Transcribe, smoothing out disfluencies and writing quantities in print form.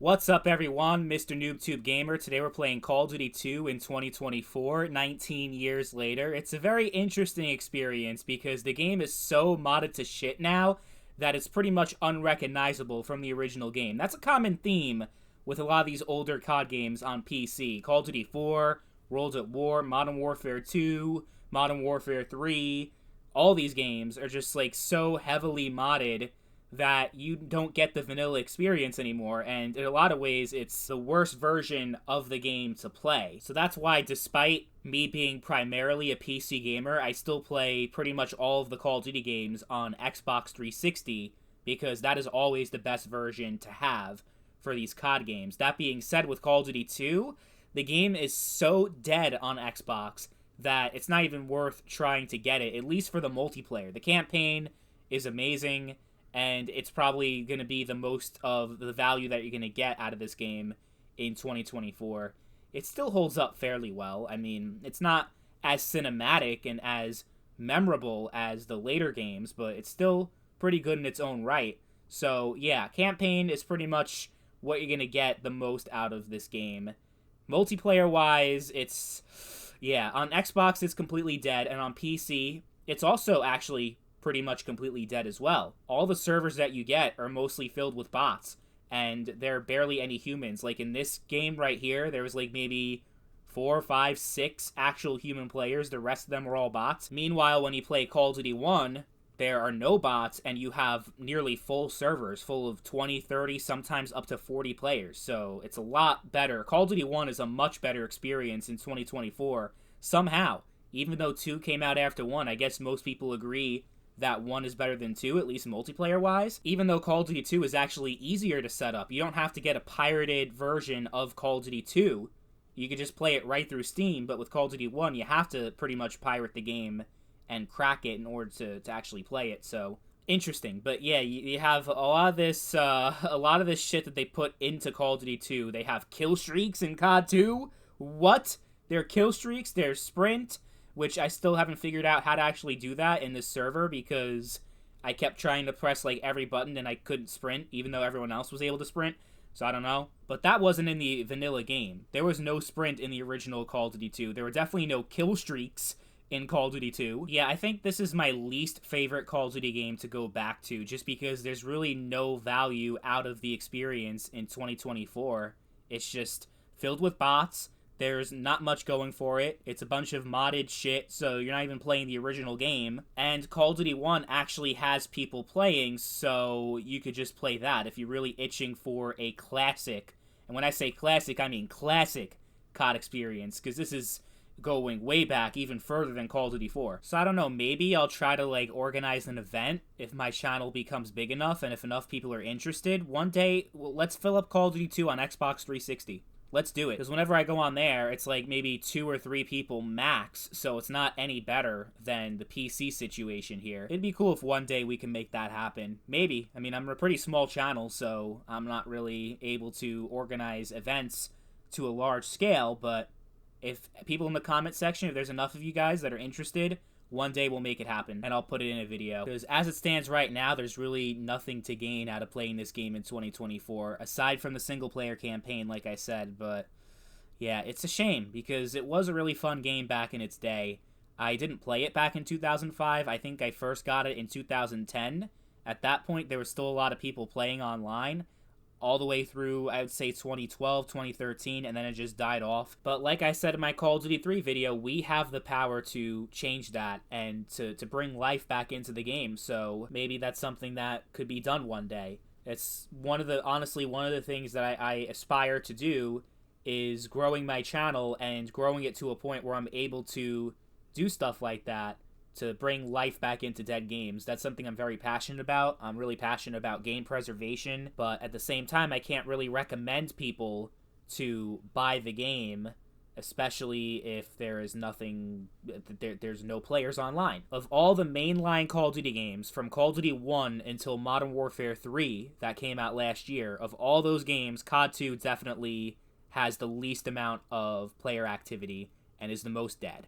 What's up, everyone? Mr. NoobTube Gamer. Today we're playing Call of Duty 2 in 2024, 19 years later. It's a very interesting experience because the game is so modded to shit now that it's pretty much unrecognizable from the original game. That's a common theme with a lot of these older COD games on PC. Call of Duty 4, World at War, Modern Warfare 2, Modern Warfare 3. All these games are just like so heavily modded that you don't get the vanilla experience anymore, and in a lot of ways it's the worst version of the game to play. So that's why, despite me being primarily a PC gamer, I still play pretty much all of the Call of Duty games on Xbox 360, because that is always the best version to have for these COD games. That being said, with Call of Duty 2, the game is so dead on Xbox that it's not even worth trying to get it, at least for the multiplayer. The campaign is amazing, and it's probably going to be the most of the value that you're going to get out of this game in 2024. It still holds up fairly well. I mean, it's not as cinematic and as memorable as the later games, but it's still pretty good in its own right. So, yeah, campaign is pretty much what you're going to get the most out of this game. Multiplayer-wise, yeah, on Xbox it's completely dead, and on PC, it's also actually pretty much completely dead as well. All the servers that you get are mostly filled with bots, and there are barely any humans. Like in this game right here, there was like maybe 4, 5, 6 actual human players. The rest of them were all bots. Meanwhile, when you play Call of Duty 1, there are no bots, and you have nearly full servers full of 20, 30, sometimes up to 40 players. So it's a lot better. Call of Duty 1 is a much better experience in 2024, somehow. Even though 2 came out after 1, I guess most people agree that 1 is better than 2, at least multiplayer-wise. Even though Call of Duty 2 is actually easier to set up. You don't have to get a pirated version of Call of Duty 2. You can just play it right through Steam, but with Call of Duty 1, you have to pretty much pirate the game and crack it in order to actually play it, so interesting. But yeah, you have a lot of this shit that they put into Call of Duty 2. They have kill streaks in COD 2. What? There are kill streaks, there's sprint, which I still haven't figured out how to actually do that in this server, because I kept trying to press like every button and I couldn't sprint, even though everyone else was able to sprint. So I don't know. But that wasn't in the vanilla game. There was no sprint in the original Call of Duty 2. There were definitely no kill streaks in Call of Duty 2. Yeah, I think this is my least favorite Call of Duty game to go back to, just because there's really no value out of the experience in 2024. It's just filled with bots. There's not much going for it. It's a bunch of modded shit, so you're not even playing the original game. And Call of Duty 1 actually has people playing, so you could just play that if you're really itching for a classic. And when I say classic, I mean classic COD experience, because this is going way back, even further than Call of Duty 4. So I don't know, maybe I'll try to like organize an event if my channel becomes big enough and if enough people are interested. One day, well, let's fill up Call of Duty 2 on Xbox 360. Let's do it. Because whenever I go on there, it's like maybe 2 or 3 people max, so it's not any better than the PC situation here. It'd be cool if one day we can make that happen. Maybe. I mean, I'm a pretty small channel, so I'm not really able to organize events to a large scale, but if people in the comment section, if there's enough of you guys that are interested, one day we'll make it happen, and I'll put it in a video. Because as it stands right now, there's really nothing to gain out of playing this game in 2024, aside from the single-player campaign, like I said. But yeah, it's a shame, because it was a really fun game back in its day. I didn't play it back in 2005. I think I first got it in 2010. At that point, there was still a lot of people playing online, all the way through, I would say, 2012, 2013, and then it just died off. But like I said in my Call of Duty 3 video, we have the power to change that and to bring life back into the game, so maybe that's something that could be done one day. It's honestly, one of the things that I aspire to do is growing my channel and growing it to a point where I'm able to do stuff like that, to bring life back into dead games. That's something I'm very passionate about. I'm really passionate about game preservation, but at the same time, I can't really recommend people to buy the game, especially if there is nothing, there's no players online. Of all the mainline Call of Duty games, from Call of Duty 1 until Modern Warfare 3, that came out last year, of all those games, COD 2 definitely has the least amount of player activity and is the most dead.